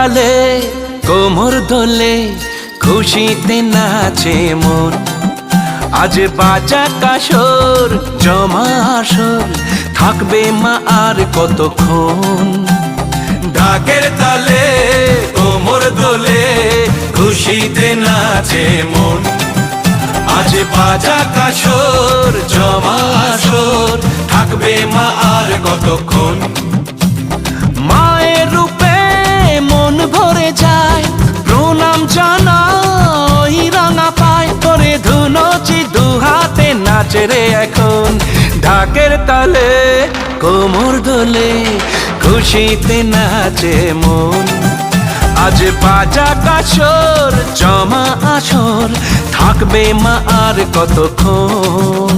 তালে কোমর দোলে খুশিতে নাচে মন। আজ বাজা কাসর জমা আসর থাকবে মা আর কতক্ষণ। ঢাকের তালে কোমর দোলে খুশিতে নাচে মন। আজ বাজা কাসর জমা আসর থাকবে মা আর কতক্ষণ। মায়ের রূপে মন ভরে যায় প্রণাম জানাই রাঙা পায় করে ধুনচি দুহাতে নাচে রে এখন। ঢাকের তালে কোমর দোলে খুশিতে নাচে মন। আজ বাজা কাসর জমা আসর থাকবে মা আর কতক্ষণ।